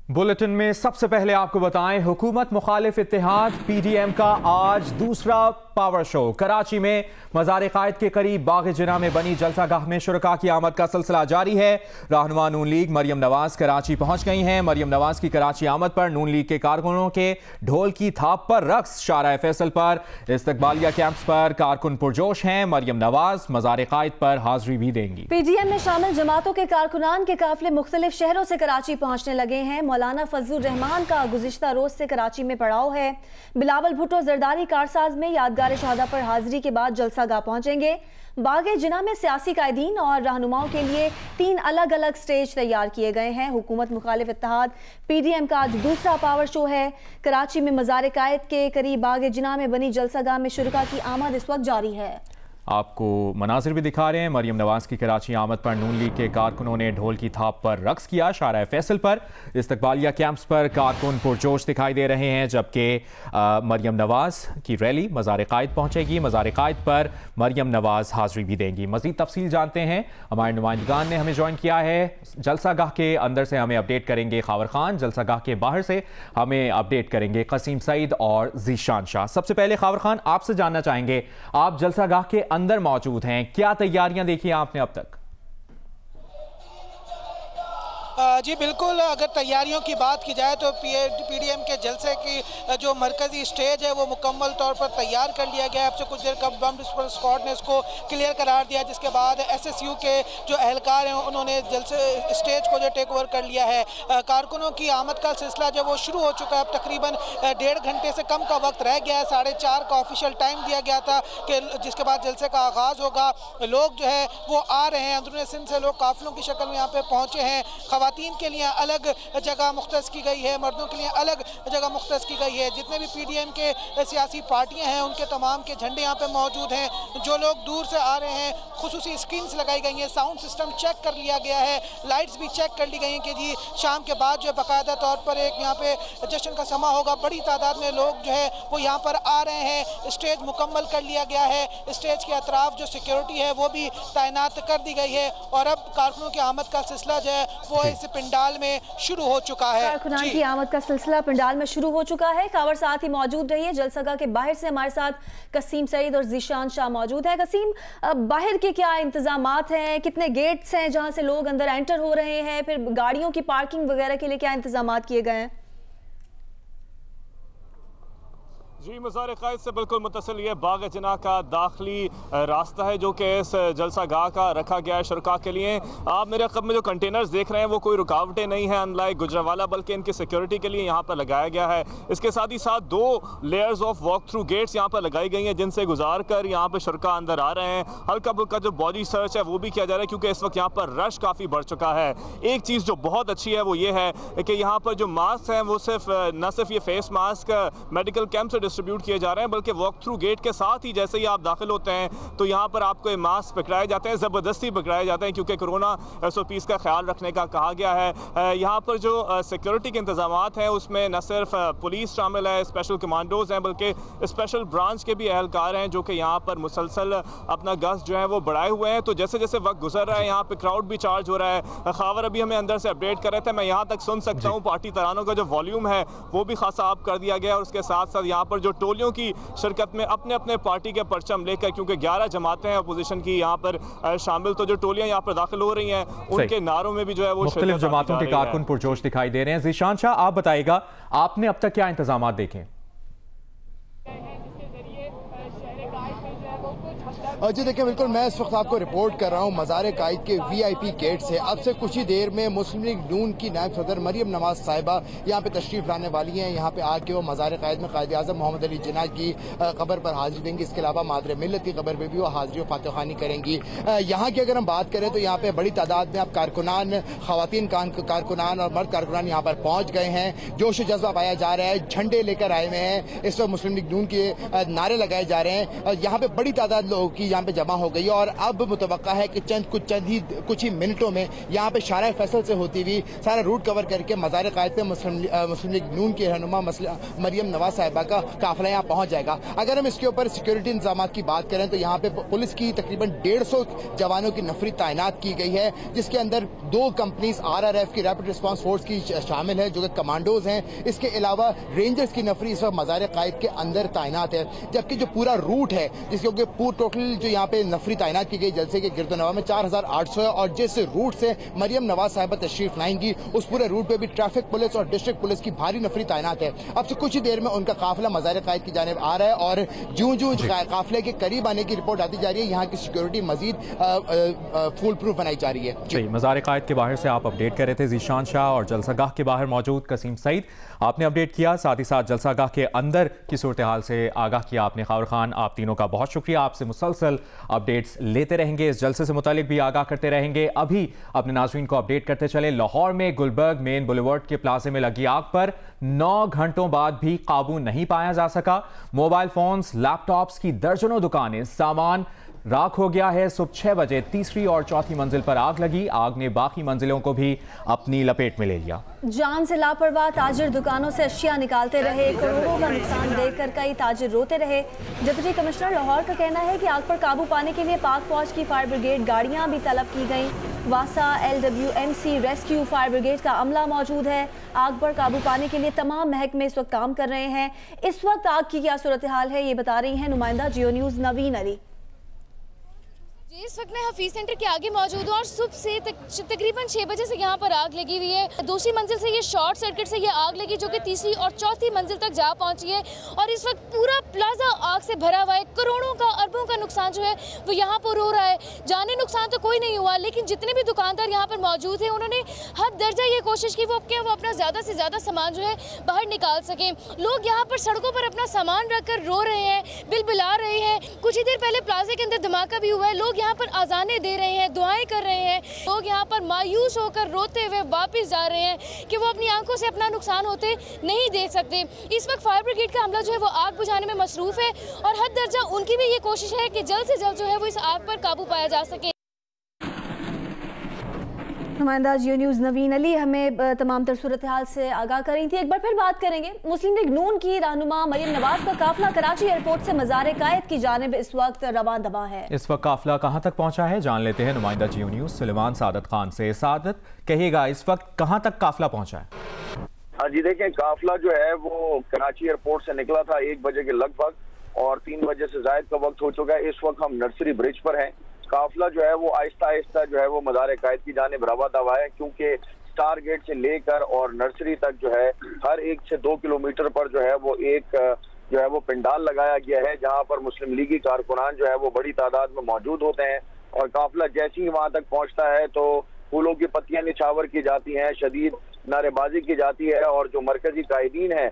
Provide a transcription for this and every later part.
Bulletin में सबसे पहले आपको बताएं, हुकूमत मुखालिफ इत्तेहाद पीडीएम का आज दूसरा पावर शो। कराची में मज़ार कायद के करीब बाग जिना में बनी जलसागाह में शुरका की आमद का सिलसिला जारी है। रहनुमा नून लीग मरियम नवाज कराची पहुंच गई हैं। मरियम नवाज की कराची आमद पर नून लीग के कारकुनों के ढोल की थाप पर रक्स। शाहराह फैसल पर इस्तकबालिया कैंप्स पर कारकुन पुरजोश हैं। मरियम नवाज मज़ार कायद पर हाजिरी भी देंगी। पीडीएम में शामिल जमातों के कारकुनान के काफिले मुख्तलिफ शहरों से कराची पहुंचने लगे हैं। मौलाना फजलुर रहमान का गुज़िश्ता रोज से कराची में पड़ाव है। बिलावल भुट्टो जरदारी कारसाज में यादगार शहादा पर हाजिरी के बाद जलसागाह पहुंचेंगे। बागे जिना में सियासी कायदीन और रहनुमाओं के लिए 3 अलग अलग स्टेज तैयार किए गए हैं। हुकूमत मुखालिफ इत्तेहाद पीडीएम का आज दूसरा पावर शो है। कराची में मज़ार कायद के करीब बागे जिना में बनी जलसागाह में शुरका की आमद इस वक्त जारी है। आपको मनाजिर भी दिखा रहे हैं। मरियम नवाज की कराची आमद पर नून लीग के कारकुनों ने ढोल की थाप पर रक्स किया। शाहराह फैसल पर इस्तकबालिया कैंप्स पर कारकुन पुरजोश दिखाई दे रहे हैं, जबकि मरियम नवाज की रैली मज़ार कायद पहुंचेगी। मज़ार कायद पर मरियम नवाज हाजिरी भी देंगी। मजीद तफसील जानते हैं, हमारे नुमाइंदगान ने हमें ज्वाइन किया है। जलसागाह के अंदर से हमें अपडेट करेंगे खावर खान, जलसागाह के बाहर से हमें अपडेट करेंगे कसीम सईद और जीशान शाह। सबसे पहले खावर खान, आपसे जानना चाहेंगे, आप जलसागाह के अंदर मौजूद हैं, क्या तैयारियां देखी आपने अब तक? जी बिल्कुल, अगर तैयारियों की बात की जाए तो पीडीएम के जलसे की जो मरकजी स्टेज है वो मुकम्मल तौर पर तैयार कर लिया गया है। अब से कुछ देर कब बम डिस्पोजल स्क्वाड ने इसको क्लियर करार दिया, जिसके बाद एसएसयू के जो एहलकार हैं उन्होंने जलसे स्टेज को जो टेक ओवर कर लिया है। कारकुनों की आमद का सिलसिला जो वो शुरू हो चुका है। अब तकरीबन 1.5 घंटे से कम का वक्त रह गया है। 4:30 का ऑफिशियल टाइम दिया गया था कि जिसके बाद जलसे का आगाज़ होगा। लोग जो है वो आ रहे हैं, अंदरूनी सिंध से लोग काफिलों की शक्ल में यहाँ पे पहुँचे हैं। खवातीन के लिए अलग जगह मुख्तस की गई है, मर्दों के लिए अलग जगह मुख्तस की गई है। जितने भी पीडीएम के सियासी पार्टियां हैं उनके तमाम के झंडे यहाँ पे मौजूद हैं। जो लोग दूर से आ रहे हैं, खुसूसी स्क्रीन्स लगाई गई हैं, साउंड सिस्टम चेक कर लिया गया है, लाइट्स भी चेक कर ली गई हैं कि जी शाम के बाद जो बाकायदा तौर पर एक यहाँ पे जश्न का समा होगा। बड़ी तादाद में लोग जो है वो यहाँ पर आ रहे हैं। स्टेज मुकम्मल कर लिया गया है। स्टेज के अतराफ जो सिक्योरिटी है वो भी तैनात कर दी गई है और अब कारकुनों की आमद का सिलसिला जो है वो इस पंडाल में शुरू हो चुका है। कारकुनान की आमद का सिलसिला पंडाल में शुरू हो चुका है। कावर साथ ही मौजूद रही है। जलसागाह के बाहर से हमारे साथ कसीम सईद और जीशान शाह मौजूद है। कसीम, बाहर के क्या इंतजामात हैं, कितने गेट्स हैं जहां से लोग अंदर एंटर हो रहे हैं, फिर गाड़ियों की पार्किंग वगैरह के लिए क्या इंतजामात किए गए हैं? जी, मज़ार कायद से बिल्कुल मुत्तसिल ये बाग जिना का दाखिली रास्ता है जो कि इस जलसागाह का रखा गया है शुरका के लिए। आप मेरे अक़ब में जो कंटेनर्स देख रहे हैं वो कोई रुकावटें नहीं हैं अनलाइक गुजरावाला, बल्कि इनकी सिक्योरिटी के लिए यहाँ पर लगाया गया है। इसके साथ ही साथ 2 layers of walk through gates यहाँ पर लगाई गई हैं जिनसे गुजार कर यहाँ पर शुरका अंदर आ रहे हैं। हल्का फुल्का जो बॉडी सर्च है वो भी किया जा रहा है क्योंकि इस वक्त यहाँ पर रश काफ़ी बढ़ चुका है। एक चीज़ जो बहुत अच्छी है वो ये है कि यहाँ पर जो मास्क हैं वो न सिर्फ ये फेस मास्क मेडिकल कैंप से डिस्ट्रीब्यूट किए जा रहे हैं, बल्कि वॉक थ्रू गेट के साथ ही जैसे ही आप दाखिल होते हैं तो यहाँ पर आपको मास्क पकड़ाए जाते हैं, ज़बरदस्ती पकड़ाए जाते हैं क्योंकि कोरोना SOPs का ख्याल रखने का कहा गया है। यहाँ पर जो सिक्योरिटी के इंतजामात हैं उसमें न सिर्फ पुलिस शामिल है, स्पेशल कमांडोज हैं, बल्कि स्पेशल ब्रांच के भी एहलकार हैं जो कि यहाँ पर मुसलसल अपना गश्त जो है वो बढ़ाए हुए हैं। तो जैसे जैसे वक्त गुजर रहा है यहाँ पे क्राउड भी चार्ज हो रहा है। खावर अभी हमें अंदर से अपडेट कर रहे थे, मैं यहाँ तक सुन सकता हूँ पार्टी तरानों का जो वॉल्यूम है वो भी खासा अप कर दिया गया और उसके साथ साथ यहाँ पर जो टोलियों की शिरकत में अपने अपने पार्टी के परचम लेकर, क्योंकि 11 जमातें हैं अपोजिशन की यहाँ पर शामिल, तो जो टोलियां यहाँ पर दाखिल हो रही हैं उनके नारों में भी जो है वो मुख्तलिफ जमातों के कारकुन पुरजोश दिखाई दे रहे हैं। जीशान शाह, आप बताइएगा, आपने अब तक क्या इंतजाम देखे? जी देखिए, बिल्कुल मैं इस वक्त आपको रिपोर्ट कर रहा हूँ मज़ार कायद के VIP गेट से। अब से कुछ ही देर में मुस्लिम लीग नून की नायब सदर मरियम नवाज साहिबा यहाँ पे तशरीफ लाने वाली हैं। यहाँ पे आके वो मज़ार कायद में कायद आज़म मोहम्मद अली जिन्ना की कब्र पर हाजिरी देंगी। इसके अलावा मादर मिल्लत की कब्र पर भी वो हाजिरी और फातखानी करेंगी। यहाँ की अगर हम बात करें तो यहाँ पे बड़ी तादाद में अब कारकुनान, खवातीन कारकुनान और मर्द कारकुनान यहाँ पर पहुँच गए हैं। जोश जज्बा पाया जा रहा है, झंडे लेकर आए हुए हैं। इस वक्त मुस्लिम लीग नून के नारे लगाए जा रहे हैं। यहाँ पे बड़ी तादाद लोगों की पब्लिक यहाँ पे जमा हो गई है और अब मुतवक्का है कि कुछ ही मिनटों में यहाँ पे शारा फैसल से होती हुई सारा रूट कवर करके मज़ार कायद पे मुस्लिम लीग नून की रहनुमा मरियम नवाज साहिबा का काफिला यहाँ पहुँच जाएगा। अगर हम इसके ऊपर सिक्योरिटी इंतजाम की बात करें तो यहाँ पे पुलिस की तकरीबन 150 जवानों की नफरी तैनात की गई है, जिसके अंदर 2 कंपनीज RRF की रैपिड रिस्पांस फोर्स की शामिल है जो कि कमांडोज हैं। इसके अलावा रेंजर्स की नफरी इस वक्त मज़ार कायद के अंदर तैनात है, जबकि जो पूरा रूट है जिसके टोटल जो यहाँ पे नफरी तैनात की गई जलसे के गिरदोनवा में 4800 है और जिस रूट से मरियम नवाज साहिबा तशरीफ लाएंगी उस पूरे रूट पे भी ट्रैफिक पुलिस और डिस्ट्रिक्ट पुलिस की भारी नफरी तैनात है। अब से कुछ ही देर में उनका काफिला मज़ार कायद की जानिब आ रहा है और जूं काफिले के करीब आने की रिपोर्ट आती जा रही है, यहाँ की सिक्योरिटी मजीद फुल प्रूफ बनाई जा रही है। मज़ार कायद के बाहर से आप अपडेट कर रहे थे ज़ीशान शाह और जलसागाह के बाहर मौजूद कसीम सईद आपने अपडेट किया, साथ ही साथ जलसागाह के अंदर की सूरत हाल से आगाह किया आपने। खबर खान, आप तीनों का बहुत शुक्रिया, आपसे मुसलसल अपडेट्स लेते रहेंगे, इस जलसे से मुतालिक भी आगाह करते रहेंगे। अभी अपने नाज़रीन को अपडेट करते चले, लाहौर में गुलबर्ग मेन बुलेवर्ड के प्लाजे में लगी आग पर 9 घंटों बाद भी काबू नहीं पाया जा सका। मोबाइल फोन्स, लैपटॉप्स की दर्जनों दुकानें, सामान राख हो गया है। सुबह 6 बजे तीसरी और चौथी मंजिल पर आग लगी, आग ने बाकी मंजिलों को भी अपनी लपेट में ले लिया। जान से लापरवाह ताजिर दुकानों से अशिया निकालते रहे, करोड़ों का नुकसान देखकर कई ताजिर रोते रहे। डिप्टी कमिश्नर लाहौर का कहना है कि आग पर काबू पाने के लिए पाक फौज की फायर ब्रिगेड गाड़ियां भी तलब की गईं। वासा, LWMC, रेस्क्यू, फायर ब्रिगेड का अमला मौजूद है। आग पर काबू पाने के लिए तमाम महकमे इस वक्त काम कर रहे हैं। इस वक्त आग की क्या सूरत हाल है ये बता रही हैं नुमाइंदा जियो न्यूज़ नवीन अली। इस वक्त मैं हफीज सेंटर के आगे मौजूद हूँ और सुबह से तकरीबन 6 बजे से यहाँ पर आग लगी हुई है। दूसरी मंजिल से ये शॉर्ट सर्किट से ये आग लगी जो कि तीसरी और चौथी मंजिल तक जा पहुँची है और इस वक्त पूरा प्लाजा आग से भरा हुआ है। करोड़ों का, अरबों का नुकसान जो है वो यहाँ पर हो रहा है। जाने नुकसान तो कोई नहीं हुआ, लेकिन जितने भी दुकानदार यहाँ पर मौजूद हैं उन्होंने हद दर्जा ये कोशिश की वो अपना ज़्यादा से ज़्यादा सामान जो है बाहर निकाल सकें। लोग यहाँ पर सड़कों पर अपना सामान रख कर रो रहे हैं, बिलबिला रहे हैं। कुछ ही देर पहले प्लाजे के अंदर धमाका भी हुआ है, लोग यहाँ पर आजाने दे रहे हैं, दुआएं कर रहे हैं। लोग यहाँ पर मायूस होकर रोते हुए वापस जा रहे हैं कि वो अपनी आंखों से अपना नुकसान होते नहीं देख सकते। इस वक्त फायर ब्रिगेड का अमला जो है वो आग बुझाने में मसरूफ है और हद दर्जा उनकी भी ये कोशिश है कि जल्द से जल्द जो है वो इस आग पर काबू पाया जा सके। नुमाइंदा जियो न्यूज़ नवीन अली हमें तमाम तर सूरत हाल से आगाह कर रही थी। एक बार फिर बात करेंगे, मुस्लिम लीग नून की रहनुमा मरियम नवाज का काफिला कराची एयरपोर्ट से मज़ार कायद की जानिब इस वक्त रवां दवा है। इस वक्त काफिला कहां तक पहुंचा है जान लेते हैं नुमाइंदा जियो न्यूज़ सुलेमान सादत खान से। सादत, कहिएगा इस वक्त कहां तक काफिला पहुंचा है? हाँ जी, देखें काफिला जो है वो कराची एयरपोर्ट से निकला था 1 बजे के लगभग और 3 बजे से जायद का वक्त हो चुका है। इस वक्त हम नर्सरी ब्रिज पर हैं। काफिला जो है वो आहिस्ता आहिस्ता जो है वो मज़ार कायद की जानिब रवा दवा है, क्योंकि स्टार गेट से लेकर और नर्सरी तक जो है हर 1 से 2 किलोमीटर पर जो है वो एक जो है वो पंडाल लगाया गया है जहां पर मुस्लिम लीगी कारकुनान जो है वो बड़ी तादाद में मौजूद होते हैं और काफिला जैसे ही वहां तक पहुंचता है तो फूलों की पत्तियां निछावर की जाती हैं, शदीद नारेबाजी की जाती है और जो मरकजी कायदीन है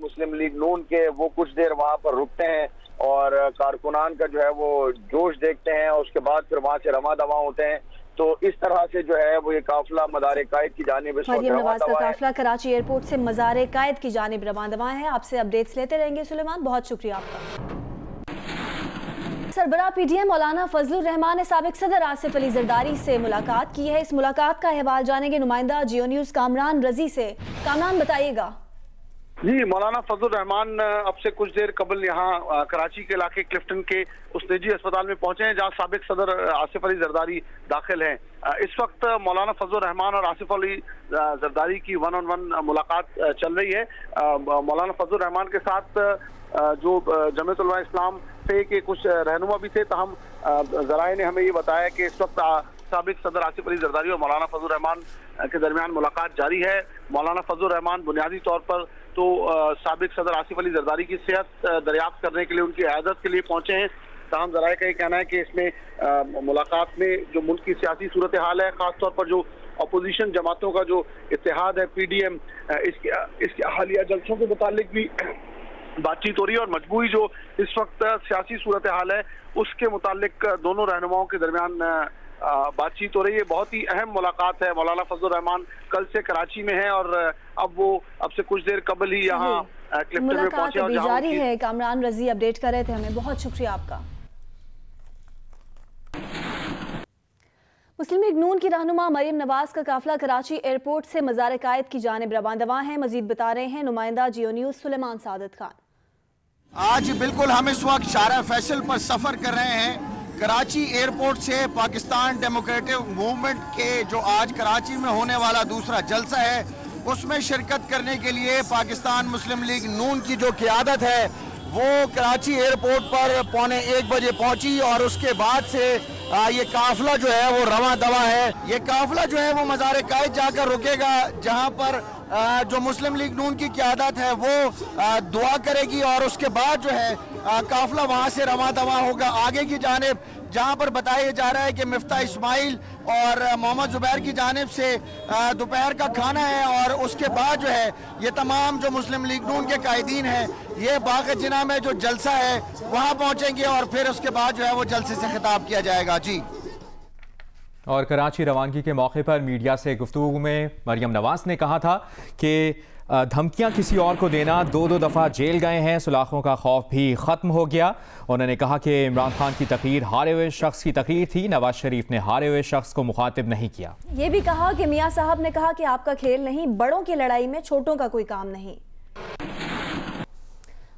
मुस्लिम लीग नून के वो कुछ देर वहां पर रुकते हैं और कारकुनान का जो है वो जोश देखते हैं और उसके बाद फिर वहां से रमा दवा होते हैं। तो इस तरह से जो है वो ये काफिला मज़ार कायद की जानिब मरियम नवाज का काफिला कराची एयरपोर्ट से मज़ार कायद की जानिब रवा दवा है। आपसे अपडेट्स लेते रहेंगे सुलेमान, बहुत शुक्रिया आपका। सरबराह PDM मौलाना फजलुर रहमान ने साबिक सदर आसिफ अली जरदारी से मुलाकात की है। इस मुलाकात का अहवाल जानेंगे नुमाइंदा जियो न्यूज़ कामरान रजी से। कामरान, बताइएगा। जी, मौलाना फजलुर रहमान अब से कुछ देर कबल यहाँ कराची के इलाके क्लिफ्टन के उस निजी अस्पताल में पहुंचे हैं जहाँ साबिक सदर आसिफ अली जरदारी दाखिल हैं। इस वक्त मौलाना फजलुर रहमान और आसिफ अली जरदारी की 1-on-1 मुलाकात चल रही है। मौलाना फजलुर रहमान के साथ जो जमीयत उलमा इस्लाम से के कुछ रहनुमा भी थे, तहम जराए ने हमें ये बताया कि इस वक्त साबिक सदर आसिफ अली जरदारी और मौलाना फजलुर रहमान के दरमियान मुलाकात जारी है। मौलाना फजलुर रहमान बुनियादी तौर पर तो साबिक सदर आसिफ अली जरदारी की सेहत दरियाफ्त करने के लिए उनकी इयादत के लिए पहुंचे हैं। तमाम जराए का ये कहना है कि इसमें मुलाकात में जो मुल्क की सियासी सूरत हाल है, खासतौर पर जो अपोजिशन जमातों का जो इत्तेहाद है PDM, इसके हालिया जलसों के मुतालिक भी बातचीत हो रही है और मजबूरी जो इस वक्त सियासी सूरत हाल है उसके मुतालिक दोनों रहनुमाओं के दरमियान बातचीत हो रही है। बहुत ही अहम मुलाकात है। मौलाना फजलुर रहमान कल से कराची में है और अब से कुछ देर कबल ही यहाँ क्लिफ्टन में पहुंचे और जारी है। कामरान रजी अपडेट कर रहे थे हमें, बहुत शुक्रिया आपका। मुस्लिम लीग नून की रहनुमा मरियम नवाज का काफिला कराची एयरपोर्ट से मज़ार कायद की जानिब रवाना है। मजीद बता रहे हैं नुमाइंदा जियो न्यूज़ सुलेमान सादत खान। आज बिल्कुल हम इस वक्त शारा फैसल पर सफर कर रहे हैं। कराची एयरपोर्ट से पाकिस्तान डेमोक्रेटिक मूवमेंट के जो आज कराची में होने वाला दूसरा जलसा है उसमें शिरकत करने के लिए पाकिस्तान मुस्लिम लीग नून की जो क़ियादत है वो कराची एयरपोर्ट पर 1:15 बजे पहुंची और उसके बाद से ये काफिला जो है वो रवा दवा है। ये काफिला जो है वो मज़ार कायद जाकर रुकेगा जहां पर जो मुस्लिम लीग नून की क़यादत है वो दुआ करेगी और उसके बाद जो है काफिला वहां से रवा दवा होगा आगे की जानिब, जहां पर बताया जा रहा है कि मिफ्ता इस्माइल और मोहम्मद जुबैर की जानिब से दोपहर का खाना है और उसके बाद जो है ये तमाम जो मुस्लिम लीग नून के कायदीन हैं ये बाग जिना में जो जलसा है वहां पहुंचेंगे और फिर उसके बाद जो है वो जलसे से खिताब किया जाएगा। जी। और कराची रवानगी के मौके पर मीडिया से गुफ्तगू में मरियम नवाज ने कहा था कि धमकियां किसी और को देना, दो दफ़ा जेल गए हैं, सुलाखों का खौफ भी ख़त्म हो गया। उन्होंने कहा कि इमरान खान की तकरीर हारे हुए शख्स की तकरीर थी, नवाज शरीफ ने हारे हुए शख्स को मुखातिब नहीं किया। ये भी कहा कि मियां साहब ने कहा कि आपका खेल नहीं, बड़ों की लड़ाई में छोटों का कोई काम नहीं।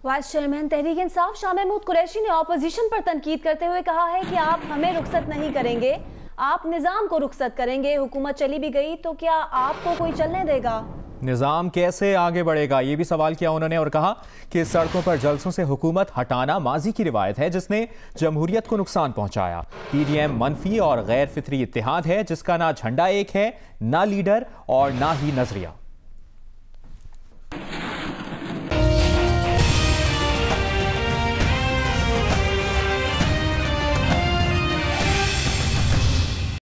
वाइस चेयरमैन तहरीक इंसाफ शाह महमूद कुरैशी ने ऑपोजिशन पर तनकीद करते हुए कहा है कि आप हमें रुखसत नहीं करेंगे, आप निज़ाम को रुखसत करेंगे। हुकूमत चली भी गई तो क्या आपको कोई चलने देगा? निज़ाम कैसे आगे बढ़ेगा, ये भी सवाल किया उन्होंने और कहा कि सड़कों पर जलसों से हुकूमत हटाना माजी की रिवायत है जिसने जमहूरियत को नुकसान पहुंचाया। PDM मनफी और गैर फितरी इत्तेहाद है जिसका ना झंडा एक है, ना लीडर और ना ही नजरिया।